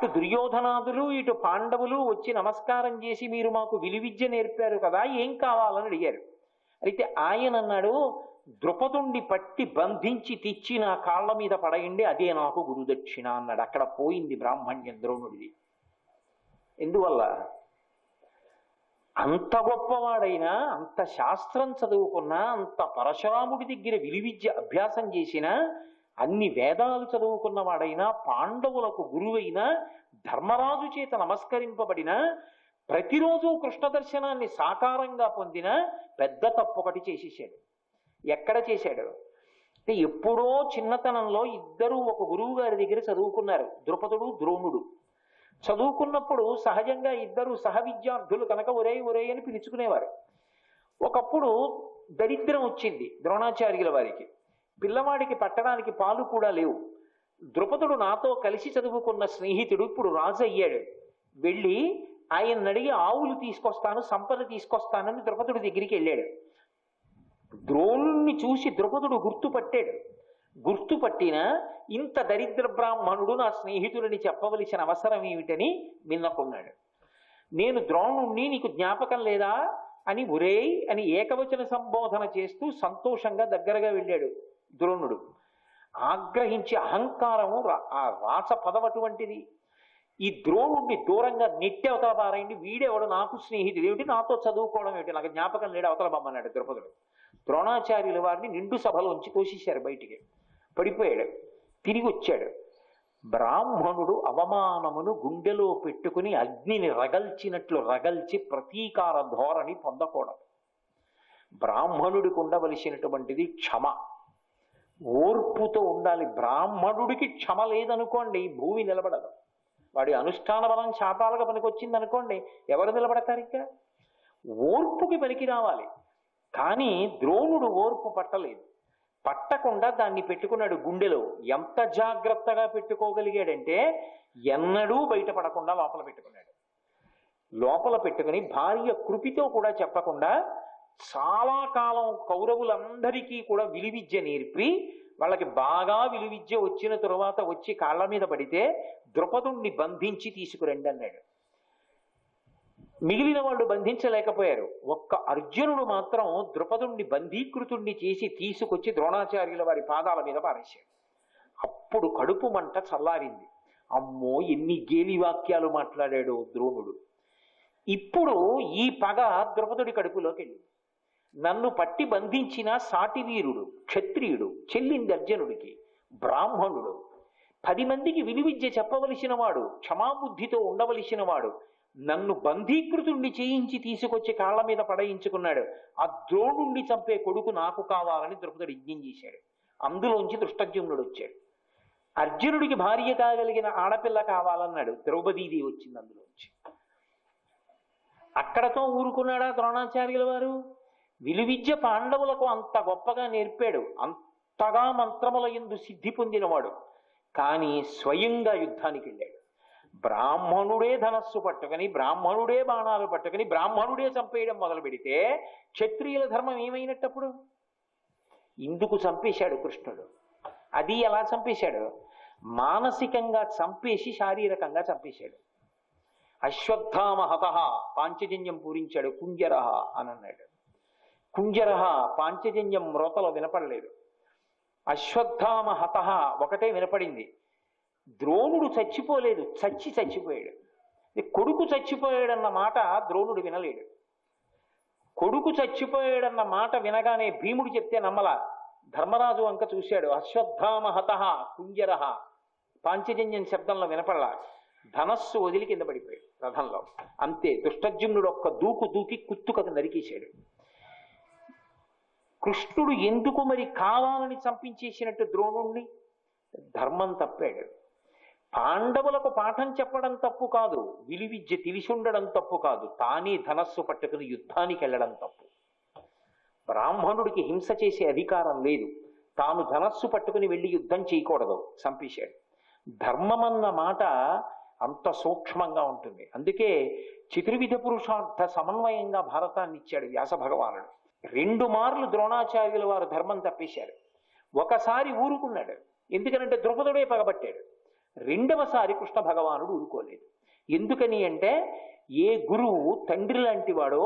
అటు దుర్యోధనాదులు ఇటు పాండవులు వచ్చి నమస్కారం చేసి మీరు మాకు విలువిద్య నేర్పారు కదా, ఏం కావాలని అడిగారు. అయితే ఆయన అన్నాడు, ద్రుపదుండి పట్టి బంధించి తెచ్చి నా కాళ్ళ మీద పడయండి, అదే నాకు గురుదక్షిణ అన్నాడు. అక్కడ పోయింది బ్రాహ్మణ్యం ద్రోణుడిది. ఎందువల్ల? అంత గొప్పవాడైనా, అంత శాస్త్రం చదువుకున్నా, అంత పరశురాముడి దగ్గర విలువిద్య అభ్యాసం చేసినా, అన్ని వేదాలు చదువుకున్నవాడైనా, పాండవులకు గురువైనా, ధర్మరాజు చేత నమస్కరింపబడిన, ప్రతిరోజు కృష్ణ దర్శనాన్ని సాకారంగా పొందిన పెద్ద తప్పు ఒకటి చేసేసాడు. ఎక్కడ చేశాడు అంటే, ఎప్పుడో చిన్నతనంలో ఇద్దరూ ఒక గురువు గారి దగ్గర చదువుకున్నారు, ద్రుపదుడు ద్రోణుడు. చదువుకున్నప్పుడు సహజంగా ఇద్దరు సహ విద్యార్థులు కనుక ఒరే ఒరే అని పిలుచుకునేవారు. ఒకప్పుడు దరిద్రం వచ్చింది ద్రోణాచార్యుల వారికి. పిల్లవాడికి పట్టడానికి పాలు కూడా లేవు. ద్రుపదుడు నాతో కలిసి చదువుకున్న స్నేహితుడు ఇప్పుడు రాజు అయ్యాడు. వెళ్ళి ఆయన అడిగి ఆవులు తీసుకొస్తాను, సంపద తీసుకొస్తానని ద్రుపదుడి దగ్గరికి వెళ్ళాడు. ద్రోణుణ్ణి చూసి ద్రుపదుడు గుర్తుపట్టాడు. గుర్తుపట్టిన ఇంత దరిద్ర బ్రాహ్మణుడు నా స్నేహితులని చెప్పవలసిన అవసరం ఏమిటని మిన్నకున్నాడు. నేను ద్రోణుణ్ణి, నీకు జ్ఞాపకం లేదా అని ఒరేయ్ అని ఏకవచన సంబోధన చేస్తూ సంతోషంగా దగ్గరగా వెళ్ళాడు ద్రోణుడు. ఆగ్రహించి అహంకారము ఆ రాచ పదవటువంటిది. ఈ ద్రోణుడిని దూరంగా నెట్టి అవతల పారైంది. వీడెవడు నాకు స్నేహితుడు ఏమిటి, నాతో చదువుకోవడం ఏమిటి, నాకు జ్ఞాపకం లేడు అవతల బొమ్మన్నాడు ద్రుపదుడు. ద్రోణాచార్యుల వారిని నిండు సభలోంచి తోసేశారు బయటికి. పడిపోయాడు. తిరిగి వచ్చాడు. బ్రాహ్మణుడు అవమానమును గుండెలో పెట్టుకుని అగ్నిని రగల్చినట్లు రగల్చి ప్రతీకార ధోరణి పొందకూడదు. బ్రాహ్మణుడికి ఉండవలసినటువంటిది క్షమ, ఓర్పుతో ఉండాలి. బ్రాహ్మణుడికి క్షమ లేదనుకోండి భూమి నిలబడదు. వాడి అనుష్ఠాన బలం శాపాలుగా పనికొచ్చింది అనుకోండి, ఎవరు నిలబడతారు? ఇక ఓర్పుకి పనికి రావాలి. కానీ ద్రోణుడు ఓర్పు పట్టలేదు. పట్టకుండా దాన్ని పెట్టుకున్నాడు గుండెలో. ఎంత జాగ్రత్తగా పెట్టుకోగలిగాడంటే ఎన్నడూ బయటపడకుండా లోపల పెట్టుకున్నాడు. లోపల పెట్టుకుని భార్య కృపితో కూడా చెప్పకుండా చాలా కాలం కౌరవులందరికీ కూడా విలువిద్య నేర్పి, వాళ్ళకి బాగా విలువిద్య వచ్చిన తరువాత వచ్చి కాళ్ళ మీద పడితే ద్రుపదుణ్ణి బంధించి తీసుకురండి అన్నాడు. మిగిలిన వాళ్ళు బంధించలేకపోయారు. ఒక్క అర్జునుడు మాత్రం ద్రుపదుణ్ణి బంధీకృతుణ్ణి చేసి తీసుకొచ్చి ద్రోణాచార్యుల వారి పాదాల మీద పారేశాడు. అప్పుడు కడుపు మంట చల్లారింది. అమ్మో, ఎన్ని గేలి వాక్యాలు మాట్లాడాడు ద్రోణుడు. ఇప్పుడు ఈ పగ ద్రుపదుడి కడుపులోకి వెళ్ళింది. నన్ను పట్టి బంధించిన సాటి వీరుడు, క్షత్రియుడు, చెల్లింది అర్జునుడికి, బ్రాహ్మణుడు, 10 మందికి విలువిద్య చెప్పవలసిన వాడు, క్షమాబుద్ధితో ఉండవలసిన వాడు, నన్ను బంధీకృతుణ్ణి చేయించి తీసుకొచ్చి కాళ్ళ మీద పడయించుకున్నాడు. ఆ ద్రోణుణ్ణి చంపే కొడుకు నాకు కావాలని ద్రుపదుడు యజ్ఞం చేశాడు. అందులోంచి దృష్టజ్యుమ్నుడు వచ్చాడు. అర్జునుడికి భార్య కాగలిగిన ఆడపిల్ల కావాలన్నాడు. ద్రౌపదీదేవి వచ్చింది అందులోంచి. అక్కడతో ఊరుకున్నాడా ద్రోణాచార్యుల వారు? విలువిద్య పాండవులకు అంత గొప్పగా నేర్పాడు. అంతగా మంత్రముల యందు సిద్ధి పొందినవాడు. కానీ స్వయంగా యుద్ధానికి వెళ్ళాడు. బ్రాహ్మణుడే ధనస్సు పట్టుకుని, బ్రాహ్మణుడే బాణాలు పట్టుకుని, బ్రాహ్మణుడే చంపేయడం మొదలు పెడితే క్షత్రియుల ధర్మం ఏమైనట్టప్పుడు? ఇందుకు చంపేశాడు కృష్ణుడు. అది ఎలా చంపేశాడు? మానసికంగా చంపేసి శారీరకంగా చంపేశాడు. అశ్వత్థామ హతః పాంచజన్యం పూరించాడు. కుంజరహ అని అన్నాడు. కుంజరహ పాంచజన్యం మ్రోతలో వినపడలేదు. అశ్వత్థామ హతః ఒకటే వినపడింది. ద్రోణుడు చచ్చిపోలేదు, చచ్చిపోయాడు. కొడుకు చచ్చిపోయాడన్న మాట ద్రోణుడు వినలేడు. కొడుకు చచ్చిపోయాడన్న మాట వినగానే భీముడు చెప్తే నమ్మలా. ధర్మరాజు వంక చూశాడు. అశ్వత్థామ హతః కుంజరహ పాంచజన్యం శబ్దంలో వినపడలా. ధనస్సు వదిలి కింద పడిపోయాడు రథంలో. అంతే, దుష్టజ్యుమ్నుడు ఒక్క దూకు దూకి కుత్తుకకు నరికేశాడు. కృష్ణుడు ఎందుకు మరి కావాలని చంపించేసినట్టు ద్రోణుణ్ణి? ధర్మం తప్పాడు. పాండవులకు పాఠం చెప్పడం తప్పు కాదు, విలువిద్య తెలిసి ఉండడం తప్పు కాదు, తానే ధనస్సు పట్టుకుని యుద్ధానికి వెళ్ళడం తప్పు. బ్రాహ్మణుడికి హింస చేసే అధికారం లేదు. తాను ధనస్సు పట్టుకుని వెళ్ళి యుద్ధం చేయకూడదు, చంపేశాడు. ధర్మమన్న మాట అంత సూక్ష్మంగా ఉంటుంది. అందుకే చతుర్విధ పురుషార్థ సమన్వయంగా భారతాన్ని ఇచ్చాడు వ్యాస భగవానుడు. 2 మార్లు ద్రోణాచార్యుల వారు ధర్మం తప్పేశారు. ఒకసారి ఊరుకున్నాడు. ఎందుకనంటే ద్రుపదుడే పగబట్టాడు. రెండవసారి కృష్ణ భగవానుడు ఊరుకోలేదు. ఎందుకని అంటే ఏ గురువు తండ్రి లాంటి వాడో,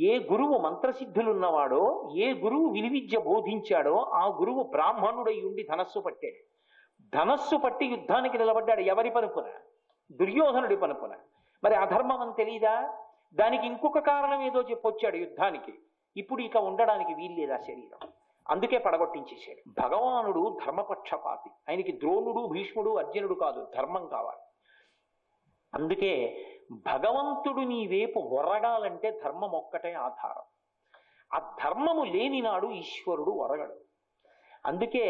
ఏ గురువు మంత్రసిద్ధులున్నవాడో, ఏ గురువు విలువిద్య బోధించాడో ఆ గురువు బ్రాహ్మణుడై ఉండి ధనస్సు పట్టాడు. ధనస్సు పట్టి యుద్ధానికి నిలబడ్డాడు. ఎవరి పనుపున? దుర్యోధనుడి పనుపున. మరి అధర్మం అని తెలీదా? దానికి ఇంకొక కారణం ఏదో చెప్పొచ్చాడు యుద్ధానికి. ఇప్పుడు ఇక ఉండడానికి వీల్లేదా శరీరం, అందుకే పడగొట్టించేశాడు. భగవానుడు ధర్మపక్షపాతి. ఆయనకి ద్రోణుడు, భీష్ముడు, అర్జునుడు కాదు, ధర్మం కావాలి. అందుకే భగవంతుడు నీ వైపు ఒరగాలంటే ధర్మం ఒక్కటే ఆధారం. ఆ ధర్మము లేని నాడు ఈశ్వరుడు ఒరగడు. అందుకే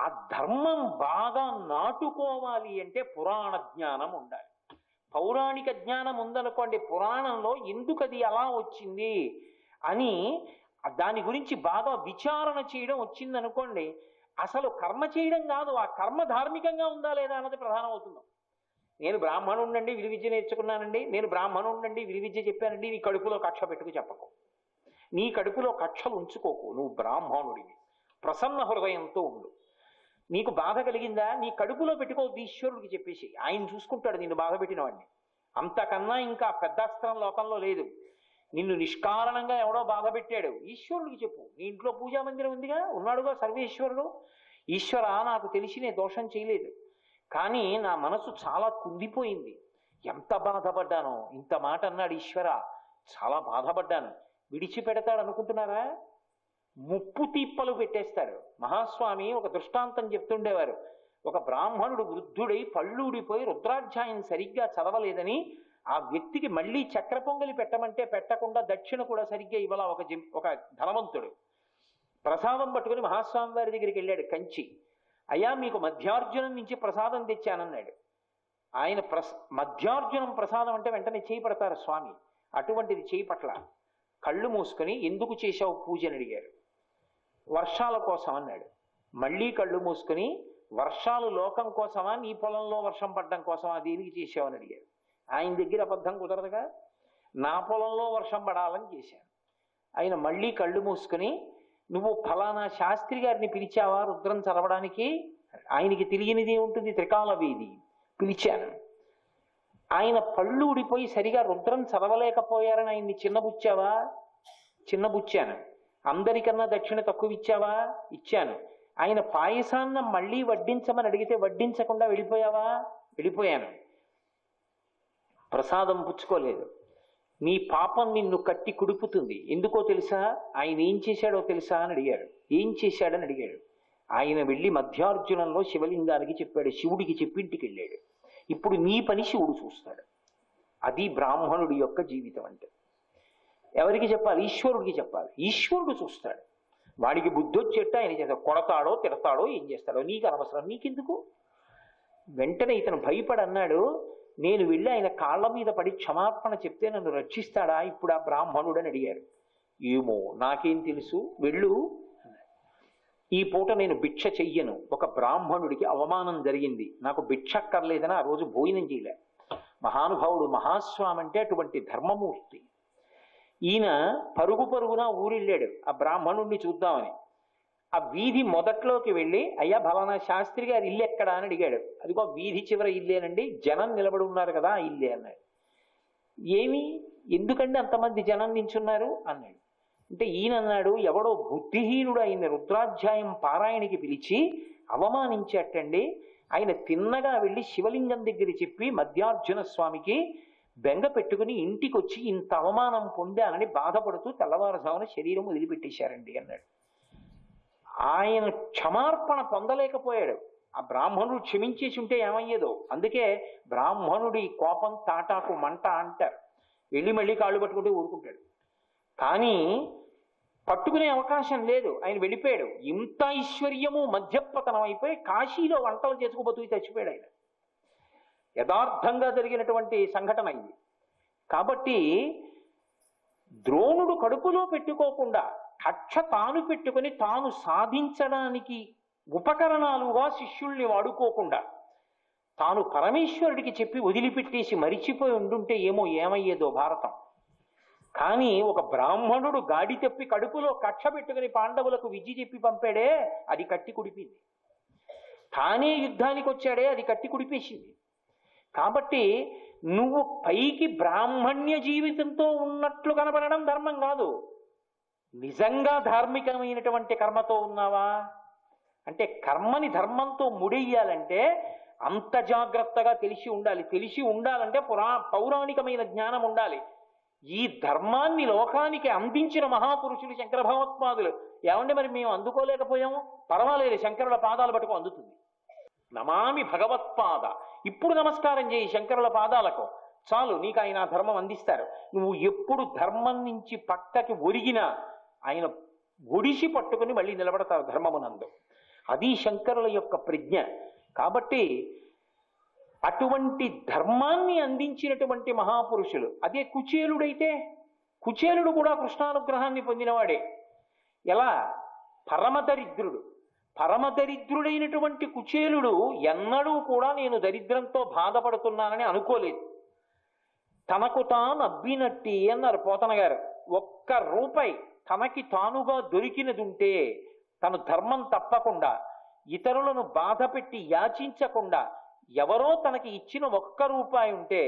ఆ ధర్మం బాగా నాటుకోవాలి అంటే పురాణ జ్ఞానం ఉండాలి. పౌరాణిక జ్ఞానం ఉందనుకోండి, పురాణంలో ఎందుకు అది అలా వచ్చింది అని దాని గురించి బాగా విచారణ చేయడం వచ్చిందనుకోండి, అసలు కర్మ చేయడం కాదు, ఆ కర్మ ధార్మికంగా ఉందా లేదా అన్నది ప్రధానం అవుతుంది. నేను బ్రాహ్మణుండండి విలువిద్య నేర్చుకున్నానండి, నేను బ్రాహ్మణుండండి విలువిద్య చెప్పానండి, నీ కడుపులో కక్ష పెట్టుకు చెప్పకు. నీ కడుపులో కక్షలు ఉంచుకోకు. నువ్వు బ్రాహ్మణుడివి, ప్రసన్న హృదయంతో ఉండు. నీకు బాధ కలిగిందా, నీ కడుపులో పెట్టుకోవద్దు, ఈశ్వరుడికి చెప్పేసి. ఆయన చూసుకుంటాడు నిన్ను బాధ పెట్టిన వాడిని. అంతకన్నా ఇంకా పెద్దాస్త్రం లోకంలో లేదు. నిన్ను నిష్కారణంగా ఎవడో బాధ పెట్టాడు, ఈశ్వరుడికి చెప్పు. నీ ఇంట్లో పూజా మందిరం ఉందిగా, ఉన్నాడుగా సర్వేశ్వరుడు. ఈశ్వర, నాకు తెలిసి నేను దోషం చేయలేదు, కానీ నా మనసు చాలా కుంగిపోయింది, ఎంత బాధపడ్డానో. ఇంత మాట అన్నాడు ఈశ్వర, చాలా బాధపడ్డాను. విడిచిపెడతాడు అనుకుంటున్నారా? ముప్పు తీప్పలు పెట్టేస్తాడు. మహాస్వామి ఒక దృష్టాంతం చెప్తుండేవారు. ఒక బ్రాహ్మణుడు వృద్ధుడై పళ్ళూడిపోయి రుద్రాధ్యాయం సరిగ్గా చదవలేదని ఆ వ్యక్తికి మళ్ళీ చక్ర పొంగలి పెట్టమంటే పెట్టకుండా దక్షిణ కూడా సరిగ్గా ఇవ్వాల ఒక ధనవంతుడు. ప్రసాదం పట్టుకుని మహాస్వామి వారి దగ్గరికి వెళ్ళాడు కంచి. అయ్యా, మీకు మధ్యార్జునం నుంచి ప్రసాదం తెచ్చానన్నాడు. ఆయన మధ్యార్జునం ప్రసాదం అంటే వెంటనే చేయి పడతారు స్వామి. అటువంటిది చేయి పట్ల. కళ్ళు మూసుకొని ఎందుకు చేశావు పూజ అని అడిగారు. వర్షాల కోసం అన్నాడు. మళ్ళీ కళ్ళు మూసుకొని వర్షాలు లోకం కోసమా, నీ పొలంలో వర్షం పడడం కోసమా, దేనికి చేశావని అడిగారు. ఆయన దగ్గర అబద్ధం కుదరదుగా. నా పొలంలో వర్షం పడాలని చేశాను. ఆయన మళ్ళీ కళ్ళు మూసుకొని, నువ్వు ఫలానా శాస్త్రి గారిని పిలిచావా రుద్రం చదవడానికి? ఆయనకి తెలియనిది ఉంటుంది, త్రికాల వేది. పిలిచాను. ఆయన పళ్ళు ఊడిపోయి సరిగా రుద్రం చదవలేకపోయారని ఆయన్ని చిన్నబుచ్చావా? చిన్నబుచ్చాను. అందరికన్నా దక్షిణ తక్కువ ఇచ్చావా? ఇచ్చాను. ఆయన పాయసాన్న మళ్ళీ వడ్డించమని అడిగితే వడ్డించకుండా వెళ్ళిపోయావా? వెళ్ళిపోయాను. ప్రసాదం పుచ్చుకోలేదు. నీ పాపం నిన్ను కట్టి కుడుపుతుంది. ఎందుకో తెలుసా? ఆయన ఏం చేశాడో తెలుసా అని అడిగాడు. ఏం చేశాడని అడిగాడు. ఆయన వెళ్ళి మధ్యార్జునంలో శివలింగానికి చెప్పాడు, శివుడికి చెప్పి ఇంటికి వెళ్ళాడు. ఇప్పుడు నీ పని శివుడు చూస్తాడు. అది బ్రాహ్మణుడి యొక్క జీవితం అంటే. ఎవరికి చెప్పాలి? ఈశ్వరుడికి చెప్పాలి. ఈశ్వరుడు చూస్తాడు. వాడికి బుద్ధి వచ్చేట్టు ఆయన చేస్తాడు. కొడతాడో తిడతాడో ఏం చేస్తాడో నీకు అనవసరం, నీకెందుకు? వెంటనే ఇతను భయపడన్నాడు, నేను వెళ్ళి ఆయన కాళ్ళ మీద పడి క్షమాపణ చెప్తే నన్ను రక్షిస్తాడా ఇప్పుడు ఆ బ్రాహ్మణుడు అని అడిగారు. ఏమో, నాకేం తెలుసు, వెళ్ళు. ఈ పూట నేను భిక్ష చెయ్యను. ఒక బ్రాహ్మణుడికి అవమానం జరిగింది, నాకు భిక్ష అక్కర్లేదని ఆ రోజు భోజనం చేయలే. మహానుభావుడు మహాస్వామి అంటే అటువంటి ధర్మమూర్తి. ఈయన పరుగు పరుగున ఊరిళ్ళాడు ఆ బ్రాహ్మణుడిని చూద్దామని. ఆ వీధి మొదట్లోకి వెళ్ళి, అయ్యా ఫలానా శాస్త్రి గారి ఇల్లు ఎక్కడా అని అడిగాడు. అదిగో వీధి చివర ఇల్లేనండి, జనం నిలబడి ఉన్నారు కదా ఆ ఇల్లే అన్నాడు. ఏమి, ఎందుకండి అంతమంది జనం నించున్నారు అన్నాడు. అంటే ఈయన అన్నాడు, ఎవడో బుద్ధిహీనుడు ఆయన రుద్రాధ్యాయం పారాయణకి పిలిచి అవమానించేటండి. ఆయన తిన్నగా వెళ్ళి శివలింగం దగ్గర చెప్పి మధ్యార్జున స్వామికి బెంగ పెట్టుకుని ఇంటికి వచ్చి ఇంత అవమానం పొందానని బాధపడుతూ తెల్లవారుజామున శరీరం వదిలిపెట్టేశారండి అన్నాడు. ఆయన క్షమార్పణ పొందలేకపోయాడు. ఆ బ్రాహ్మణుడు క్షమించేసి ఉంటే ఏమయ్యేదో. అందుకే బ్రాహ్మణుడి కోపం తాటాకు మంట అంటారు. వెళ్ళి మళ్ళీ కాళ్ళు పట్టుకుంటే ఊరుకుంటాడు, కానీ పట్టుకునే అవకాశం లేదు. ఆయన వెళ్ళిపోయాడు. ఇంత ఐశ్వర్యము మధ్యపతనం అయిపోయి కాశీలో వంటలు చేసుకుపోతూ చచ్చిపోయాడు ఆయన. యథార్థంగా జరిగినటువంటి సంఘటన ఇది. కాబట్టి ద్రోణుడు కడుపులో పెట్టుకోకుండా కక్ష తాను పెట్టుకుని తాను సాధించడానికి ఉపకరణాలుగా శిష్యుల్ని వాడుకోకుండా తాను పరమేశ్వరుడికి చెప్పి వదిలిపెట్టేసి మరిచిపోయి ఉండుంటే ఏమయ్యేదో భారతం. కానీ ఒక బ్రాహ్మణుడు గాడి తప్పి కడుపులో కక్ష పెట్టుకుని పాండవులకు విద్య చెప్పి పంపాడే, అది కట్టి కుడిపింది. తానే యుద్ధానికి వచ్చాడే అది కట్టి కుడిపేసింది. కాబట్టి నువ్వు పైకి బ్రాహ్మణ్య జీవితంతో ఉన్నట్లు కనబడడం ధర్మం కాదు. నిజంగా ధార్మికమైనటువంటి కర్మతో ఉన్నావా అంటే, కర్మని ధర్మంతో ముడెయ్యాలంటే అంత జాగ్రత్తగా తెలిసి ఉండాలి. తెలిసి ఉండాలంటే పౌరాణికమైన జ్ఞానం ఉండాలి. ఈ ధర్మాన్ని లోకానికి అందించిన మహాపురుషులు శంకర భగవత్పాదులు. ఏమంటే మరి మేము అందుకోలేకపోయాము, పర్వాలేదు, శంకరుల పాదాలు పట్టుకు అందుతుంది. నమామి భగవత్పాద, ఇప్పుడు నమస్కారం చేయి శంకరుల పాదాలకు, చాలు, నీకు ఆయన ధర్మం అందిస్తారు. నువ్వు ఎప్పుడు ధర్మం నుంచి పక్కకి ఒరిగినా ఆయన ఒడిసి పట్టుకుని మళ్ళీ నిలబడతారు ధర్మమునందు. అది శంకరుల యొక్క ప్రజ్ఞ. కాబట్టి అటువంటి ధర్మాన్ని అందించినటువంటి మహాపురుషులు. అదే కుచేలుడైతే, కుచేలుడు కూడా కృష్ణానుగ్రహాన్ని పొందినవాడే. ఎలా? పరమదరిద్రుడు. పరమదరిద్రుడైనటువంటి కుచేలుడు ఎన్నడూ కూడా నేను దరిద్రంతో బాధపడుతున్నానని అనుకోలేదు. తనకు తాను అబ్బినట్టి అన్నారు పోతన గారు. ఒక్క రూపాయి తనకి తానుగా దొరికినది ఉంటే తను ధర్మం తప్పకుండా, ఇతరులను బాధ పెట్టి యాచించకుండా, ఎవరో తనకి ఇచ్చిన ఒక్క రూపాయి ఉంటే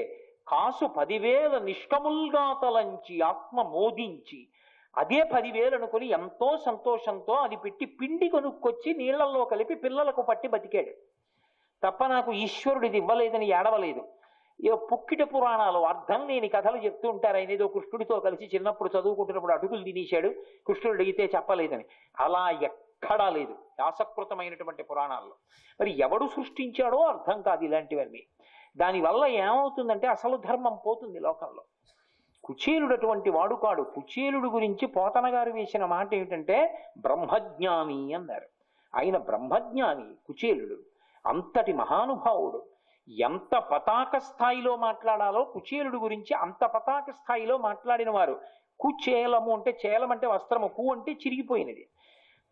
కాసు 10,000 నిష్కముల్గా తలంచి ఆత్మ మోదించి అదే 10,000 అనుకుని ఎంతో సంతోషంతో అది పెట్టి పిండి కొనుక్కొచ్చి నీళ్లలో కలిపి పిల్లలకు పట్టి బతికాడు తప్ప నాకు ఈశ్వరుడిది ఇవ్వలేదని ఏడవలేదు. పుక్కిట పురాణాలు అర్థం లేని కథలు చెప్తూ ఉంటారు. ఆయన ఏదో కృష్ణుడితో కలిసి చిన్నప్పుడు చదువుకుంటున్నప్పుడు అటుకులు తినేశాడు, కృష్ణుడు అడిగితే చెప్పలేదని. అలా ఎక్కడా లేదు వ్యాసకృతమైనటువంటి పురాణాల్లో. మరి ఎవడు సృష్టించాడో అర్థం కాదు ఇలాంటివన్నీ. దానివల్ల ఏమవుతుందంటే అసలు ధర్మం పోతుంది లోకంలో. కుచేలుడు అటువంటి వాడు కాడు. కుచేలుడు గురించి పోతన గారు వేసిన మాట ఏమిటంటే బ్రహ్మజ్ఞాని అన్నారు. ఆయన బ్రహ్మజ్ఞాని కుచేలుడు. అంతటి మహానుభావుడు. ఎంత పతాక స్థాయిలో మాట్లాడాలో కుచేలుడు గురించి అంత పతాక స్థాయిలో మాట్లాడిన వారు. కుచేలము అంటే, చేలం అంటే వస్త్రము, కు అంటే చిరిగిపోయినది.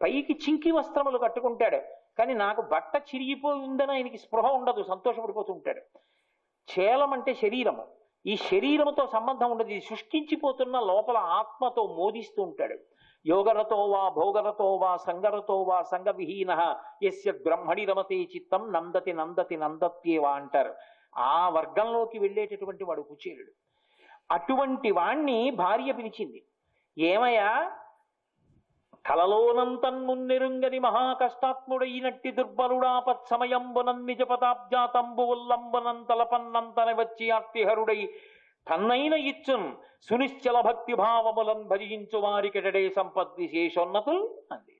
పైకి చింకి వస్త్రములు కట్టుకుంటాడు, కానీ నాకు బట్ట చిరిగిపోయి ఉందని ఆయనకి స్పృహ ఉండదు, సంతోషపడిపోతూ ఉంటాడు. చేలం అంటే శరీరము. ఈ శరీరముతో సంబంధం ఉండదు, ఇది శుష్కించిపోతున్న లోపల ఆత్మతో మోదిస్తూ ఉంటాడు. యోగరతో వా భోగరతో వా సంగరతో వా సంగవిహీన యస్య బ్రహ్మణి రమతే చిత్తం నందతి నందతి నందత్యేవా అంటారు. ఆ వర్గంలోకి వెళ్ళేటటువంటి వాడు కుచేలుడు. అటువంటి వాణ్ణి భార్య పిలిచింది. ఏమయ్యా, కలలోనంతన్మున్నెరుంగని మహాకష్టాత్ముడైనట్టి దుర్బలుడాపత్ సమయంబునన్ నిజ పదాబ్జాతంబు ఉల్లంబునం తలపన్నంతన వచ్చి ఆర్తిహరుడై తన్నైన ఇచ్చున్ సునిశ్చల భక్తి భావములను భజించు వారికెటడే సంపద్విశేషోన్నతుల్ అంది.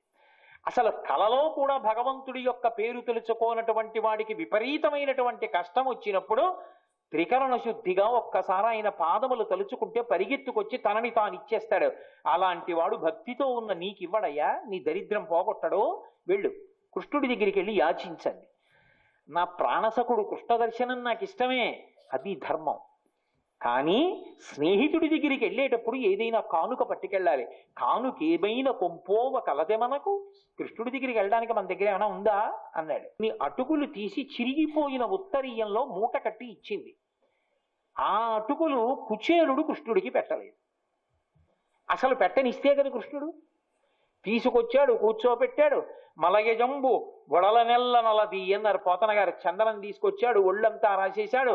అసలు కలలో కూడా భగవంతుడి యొక్క పేరు తెలుసుకోనటువంటి వాడికి విపరీతమైనటువంటి కష్టం వచ్చినప్పుడు త్రికరణ శుద్ధిగా ఒక్కసారి ఆయన పాదములు తలుచుకుంటే పరిగెత్తుకొచ్చి తనని తాను ఇచ్చేస్తాడు. అలాంటి వాడు భక్తితో ఉన్న నీకివ్వడయ్యా, నీ దరిద్రం పోగొట్టడో. వెళ్ళు, కృష్ణుడి దగ్గరికి వెళ్ళి యాచించండి. నా ప్రాణసకుడు కృష్ణ దర్శనం నాకు ఇష్టమే, అది ధర్మం. కానీ స్నేహితుడి దగ్గరికి వెళ్ళేటప్పుడు ఏదైనా కానుక పట్టుకెళ్ళాలి. కానుక ఏమైనా కొంపోవ కలదే మనకు. కృష్ణుడి దగ్గరికి వెళ్ళడానికి మన దగ్గర ఏమైనా ఉందా అన్నాడు. నీ అటుకులు తీసి చిరిగిపోయిన ఉత్తరీయంలో మూట కట్టి ఇచ్చింది. ఆ అటుకులు కుచేలుడు కృష్ణుడికి పెట్టలేదు. అసలు పెట్టనిస్తే కదా కృష్ణుడు. తీసుకొచ్చాడు, కూర్చోపెట్టాడు. మలయజంబు గొడల నెల్ల నలది అన్నారు పోతన గారు. చందనం తీసుకొచ్చాడు, ఒళ్ళంతా రాసేశాడు,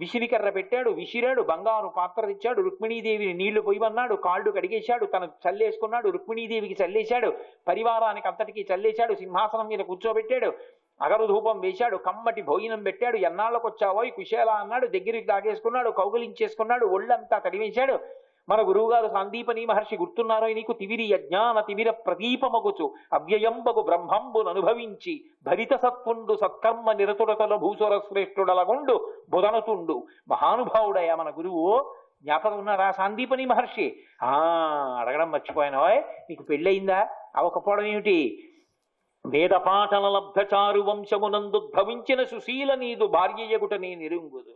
విసిరికర్ర పెట్టాడు, విసిరాడు, బంగారు పాత్ర తెచ్చాడు, రుక్మిణీదేవిని నీళ్లు పొయ్యమన్నాడు, కాళ్ళు కడిగేశాడు, తను చల్లేసుకున్నాడు, రుక్మిణీదేవికి చల్లేశాడు, పరివారానికి అంతటికీ చల్లేశాడు, సింహాసనం మీద కూర్చోబెట్టాడు, అగరు ధూపం వేశాడు, కమ్మటి భోజనం పెట్టాడు. ఎన్నాళ్ళకు వచ్చావో ఈ కుశేలా అన్నాడు, దగ్గరికి తాగేసుకున్నాడు, కౌగులించేసుకున్నాడు, ఒళ్ళంతా తడివేశాడు. మన గురువుగారు సందీపని మహర్షి గుర్తున్నారో నీకు? తివిరి యజ్ఞాన తిమిర ప్రదీపమగుచు అవ్యయంబగు బ్రహ్మంబును అనుభవించి భరిత సత్పుండు సత్కర్మ నిరతుడతల భూసుర శ్రేష్ఠుడలగుండు బుధనతుండు. మహానుభావుడయ్యా మన గురువు. జ్ఞాపకం ఉన్నారా సందీపని మహర్షి? అడగడం మర్చిపోయాను. నీకు పెళ్ళయిందా? అవకపోవడం ఏమిటి? వేదపాఠన లబ్ధచారు వంశమునందుద్భవించిన సుశీల నీదు భార్యయగుట నీ నిరుంగుదు.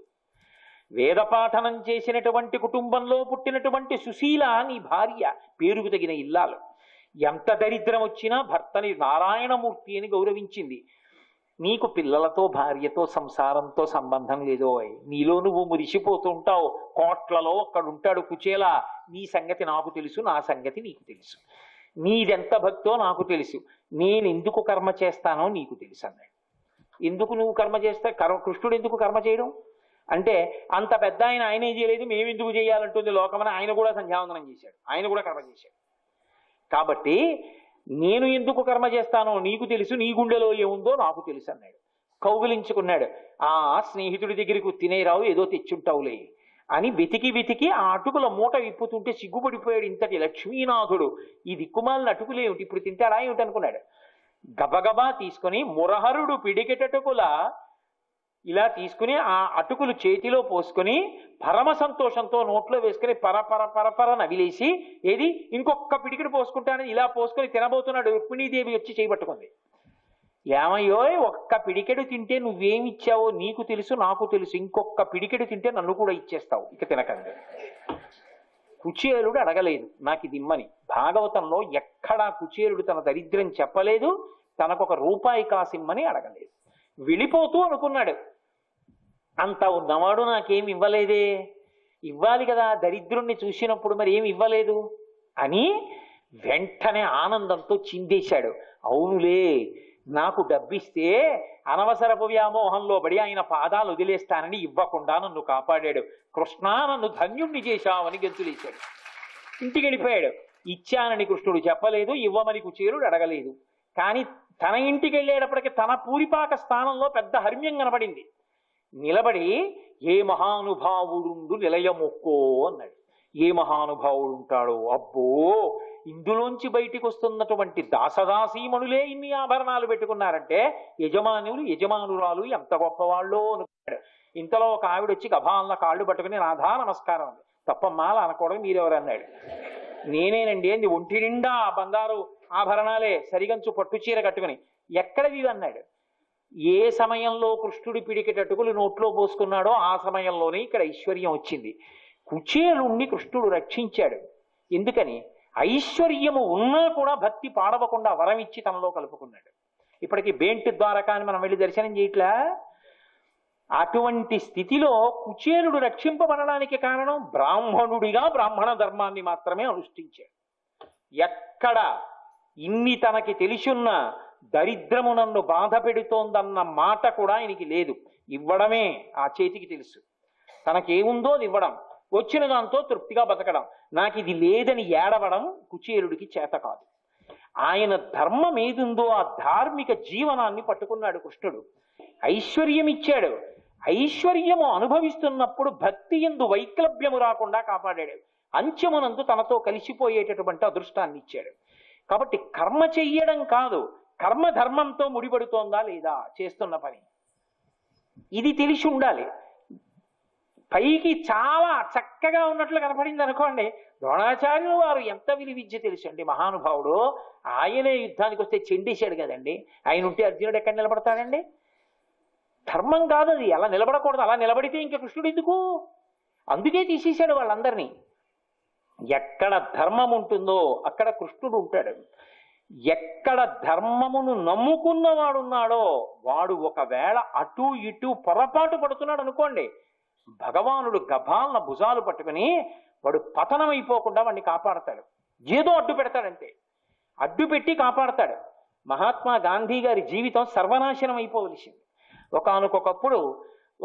వేదపాఠనం చేసినటువంటి కుటుంబంలో పుట్టినటువంటి సుశీల నీ భార్య, పేరుకు తగిన ఇల్లాలు. ఎంత దరిద్రం వచ్చినా భర్తని నారాయణమూర్తి అని గౌరవించింది. నీకు పిల్లలతో భార్యతో సంసారంతో సంబంధం లేదో. నీలో నువ్వు మురిసిపోతుంటావు. కోట్లలో అక్కడుంటాడు కుచేలా. నీ సంగతి నాకు తెలుసు, నా సంగతి నీకు తెలుసు. నీదెంత భక్తో నాకు తెలుసు. నేను ఎందుకు కర్మ చేస్తానో నీకు తెలుసు అన్నాడు. ఎందుకు నువ్వు కర్మ చేస్తా, కృష్ణుడు ఎందుకు కర్మ చేయడం అంటే, అంత పెద్ద ఆయన ఏం చేయలేదు, మేము ఎందుకు చేయాలంటుంది లోకమని ఆయన కూడా సంధ్యావందనం చేశాడు, ఆయన కూడా కర్మ చేశాడు. కాబట్టి నేను ఎందుకు కర్మ చేస్తానో నీకు తెలుసు, నీ గుండెలో ఏముందో నాకు తెలుసు అన్నాడు. కౌగిలించుకున్నాడు. ఆ స్నేహితుడి దగ్గరికి తినేరావు, ఏదో తెచ్చుంటావులే అని వెతికి వెతికి ఆ అటుకుల మూట విప్పుతుంటే సిగ్గుపడిపోయాడు. ఇంతటి లక్ష్మీనాథుడు ఈ దిక్కుమాలిన అటుకులేమిటి, ఇప్పుడు తింటాడా ఏమిటి అనుకున్నాడు. గబగబా తీసుకుని మురహరుడు పిడికెటటుకుల ఇలా తీసుకుని ఆ అటుకులు చేతిలో పోసుకొని పరమ సంతోషంతో నోట్లో వేసుకుని పరపర నవిలేసి, ఏది ఇంకొక పిడికిడి పోసుకుంటానని ఇలా పోసుకొని తినబోతున్నాడు. రుక్మిణీదేవి వచ్చి చేయబట్టుకుంది. ఏమయ్యో, ఒక్క పిడికెడు తింటే నువ్వేమిచ్చావో నీకు తెలుసు, నాకు తెలుసు, ఇంకొక పిడికెడు తింటే నన్ను కూడా ఇచ్చేస్తావు, ఇక తినకండి. కుచేలుడు అడగలేదు నాకు ఇది ఇమ్మని. భాగవతంలో ఎక్కడా కుచేలుడు తన దరిద్రం చెప్పలేదు, తనకొక రూపాయి కాసిమ్మని అడగలేదు. వెళ్ళిపోతూ అనుకున్నాడు, అంత ఉన్నవాడు నాకేమి ఇవ్వలేదే, ఇవ్వాలి కదా దరిద్రుణ్ణి చూసినప్పుడు, మరి ఏమి ఇవ్వలేదు అని వెంటనే ఆనందంతో చిందేశాడు. అవునులే, నాకు డబ్బిస్తే అనవసరపు వ్యామోహంలో పడి ఆయన పాదాలు వదిలేస్తానని ఇవ్వకుండా నన్ను కాపాడాడు. కృష్ణ నన్ను ధన్యుణ్ణి చేశావని గెంతులేశాడు. ఇంటికి వెళ్ళిపోయాడు. ఇచ్చానని కృష్ణుడు చెప్పలేదు, ఇవ్వమని కుచేలుడు అడగలేదు. కానీ తన ఇంటికి వెళ్ళేటప్పటికి తన పూరిపాక స్థానంలో పెద్ద హర్మ్యం కనబడింది. నిలబడి ఏ మహానుభావుడు నిలయమొక్కో అన్నాడు. ఏ మహానుభావుడు ఉంటాడో, అబ్బో ఇందులోంచి బయటికి వస్తున్నటువంటి దాసదాసీమణులే ఇన్ని ఆభరణాలు పెట్టుకున్నారంటే యజమానురాలు ఎంత గొప్పవాళ్ళో అనుకున్నాడు. ఇంతలో ఒక ఆవిడ వచ్చి గభాలన కాళ్ళు పట్టుకుని రాధా నమస్కారం అంది. తప్పమ్మా అలా అనకూడదు, మీరెవరు అన్నాడు. నేనేనండి అంది. ఒంటి నిండా బంగారు ఆభరణాలే, సరిగంచు పట్టు చీర కట్టుకుని. ఎక్కడవి అన్నాడు. ఏ సమయంలో కృష్ణుడి పిడికెటటుకులు నోట్లో పోసుకున్నాడో ఆ సమయంలోనే ఇక్కడ ఐశ్వర్యం వచ్చింది. కుచేలుణ్ణి కృష్ణుడు రక్షించాడు. ఎందుకని? ఐశ్వర్యము ఉన్నా కూడా భక్తి పాడవకుండా వరం ఇచ్చి తనలో కలుపుకున్నాడు. ఇప్పటికీ బేంటి ద్వారకా అని మనం వెళ్ళి దర్శనం చేయట్లా. అటువంటి స్థితిలో కుచేలుడు రక్షింపబడడానికి కారణం బ్రాహ్మణుడిగా బ్రాహ్మణ ధర్మాన్ని మాత్రమే అనుష్ఠించాడు. ఎక్కడ ఇన్ని తనకి తెలిసున్న దరిద్రము నన్ను బాధ పెడుతోందన్న మాట కూడా ఆయనకి లేదు. ఇవ్వడమే ఆ చేతికి తెలుసు. తనకేముందో అది ఇవ్వడం, వచ్చిన దాంతో తృప్తిగా బతకడం. నాకు ఇది లేదని ఏడవడం కుచేలుడికి చేత కాదు. ఆయన ధర్మం ఏదుందో ఆ ధార్మిక జీవనాన్ని పట్టుకున్నాడు కృష్ణుడు. ఐశ్వర్యం ఇచ్చాడు. ఐశ్వర్యము అనుభవిస్తున్నప్పుడు భక్తి యందు వైక్లభ్యము రాకుండా కాపాడాడు. అంచెమునందు తనతో కలిసిపోయేటటువంటి అదృష్టాన్ని ఇచ్చాడు. కాబట్టి కర్మ చెయ్యడం కాదు, కర్మ ధర్మంతో ముడిపడుతోందా లేదా చేస్తున్న పని, ఇది తెలిసి ఉండాలి. పైకి చాలా చక్కగా ఉన్నట్లు కనపడింది అనుకోండి. ద్రోణాచార్యులు వారు ఎంత విలువిద్య తెలుసు అండి మహానుభావుడు. ఆయనే యుద్ధానికి వస్తే చెండేశాడు కదండి. ఆయన ఉంటే అర్జునుడు ఎక్కడ నిలబడతాడండి? ధర్మం కాదు అది, అలా నిలబడకూడదు. అలా నిలబడితే ఇంకా కృష్ణుడు ఎందుకు? అందుకే తీసేశాడు వాళ్ళందరినీ. ఎక్కడ ధర్మం ఉంటుందో అక్కడ కృష్ణుడు ఉంటాడు. ఎక్కడ ధర్మమును నమ్ముకున్నవాడున్నాడో వాడు ఒకవేళ అటు ఇటు పొరపాటు పడుతున్నాడు అనుకోండి, భగవానుడు గభాలన భుజాలు పట్టుకుని వాడు పతనమైపోకుండా వాడిని కాపాడతాడు. ఏదో అడ్డు పెడతాడంటే అడ్డు పెట్టి కాపాడతాడు. మహాత్మా గాంధీ గారి జీవితం సర్వనాశనం అయిపోవలసింది. ఒకానొకప్పుడు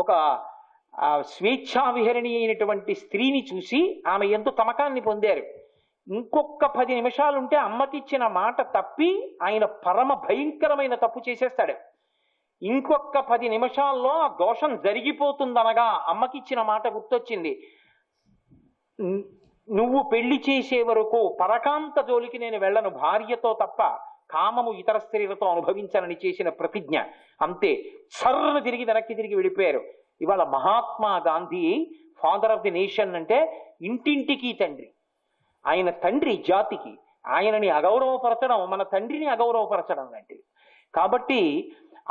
ఒక స్వేచ్ఛా విహరిణి అయినటువంటి స్త్రీని చూసి ఆమె ఎంతో తమకాన్ని పొందారు. ఇంకొక 10 నిమిషాలుంటే అమ్మకిచ్చిన మాట తప్పి ఆయన పరమ భయంకరమైన తప్పు చేసేస్తాడు. ఇంకొక 10 నిమిషాల్లో ఆ దోషం జరిగిపోతుందనగా అమ్మకిచ్చిన మాట గుర్తొచ్చింది. నువ్వు పెళ్లి చేసే వరకు పరకాంత జోలికి నేను వెళ్ళను, భార్యతో తప్ప కామము ఇతర స్త్రీలతో అనుభవించాలని చేసిన ప్రతిజ్ఞ. అంతే, సర్రను వెనక్కి తిరిగి వెళ్ళిపోయారు. ఇవాళ Mahatma Gandhi father of the nation అంటే ఇంటింటికి తండ్రి. ఆయన తండ్రి జాతికి. ఆయనని అగౌరవపరచడం మన తండ్రిని అగౌరవపరచడం లాంటిది. కాబట్టి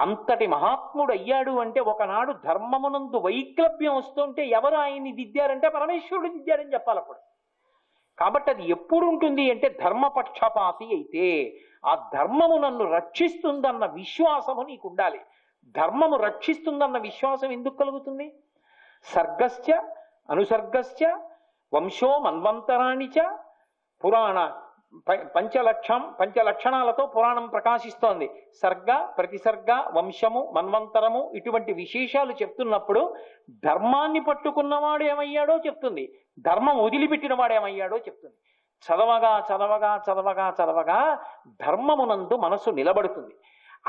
అంతటి మహాత్ముడు అయ్యాడు అంటే ఒకనాడు ధర్మమునందు వైక్లభ్యం వస్తుంటే ఎవరు ఆయన్ని దిద్దారంటే పరమేశ్వరుడు దిద్దారని చెప్పాలి అప్పుడు. కాబట్టి అది ఎప్పుడు ఉంటుంది అంటే ధర్మపక్షపాతి అయితే ఆ ధర్మము నన్ను రక్షిస్తుందన్న విశ్వాసము నీకు ఉండాలి. ధర్మము రక్షిస్తుందన్న విశ్వాసం ఎందుకు కలుగుతుంది? సర్గస్య అనుసర్గస్య వంశో మన్వంతరాణి చ పురాణ పంచలక్షణాలతో పురాణం ప్రకాశిస్తోంది. సర్గ, ప్రతిసర్గ, వంశము, మన్వంతరము ఇటువంటి విశేషాలు చెప్తున్నప్పుడు ధర్మాన్ని పట్టుకున్నవాడు ఏమయ్యాడో చెప్తుంది, ధర్మం వదిలిపెట్టిన వాడు ఏమయ్యాడో చెప్తుంది. చదవగా చదవగా చదవగా చదవగా ధర్మమునందు మనసు నిలబడుతుంది.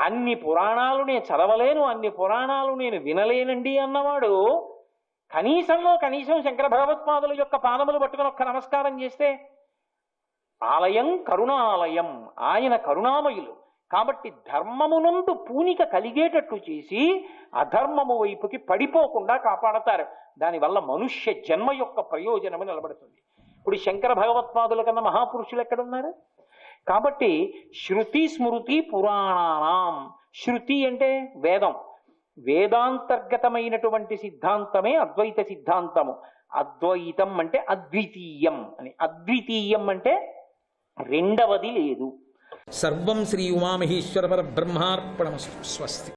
అన్ని పురాణాలు నేను చదవలేను, అన్ని పురాణాలు నేను వినలేనండి అన్నవాడు కనీసం శంకర భగవత్పాదుల యొక్క పాదములు పట్టుకుని ఒక్క నమస్కారం చేస్తే, ఆలయం కరుణాలయం, ఆయన కరుణామయులు కాబట్టి ధర్మమునందు పూనిక కలిగేటట్టు చేసి అధర్మము వైపుకి పడిపోకుండా కాపాడతారు. దానివల్ల మనుష్య జన్మ యొక్క ప్రయోజనము నిలబడుతుంది. ఇప్పుడు శంకర భగవత్పాదుల కన్నా మహాపురుషులు ఎక్కడున్నారు? కాబట్టి శృతి స్మృతి పురాణానాం, శృతి అంటే వేదం, వేదాంతర్గతమైనటువంటి సిద్ధాంతమే అద్వైత సిద్ధాంతము. అద్వైతం అంటే అద్వితీయం అని, అద్వితీయం అంటే రెండవది లేదు. సర్వం శ్రీ ఉమామహేశ్వర పరబ్రహ్మార్పణమస్తు. స్వస్తి.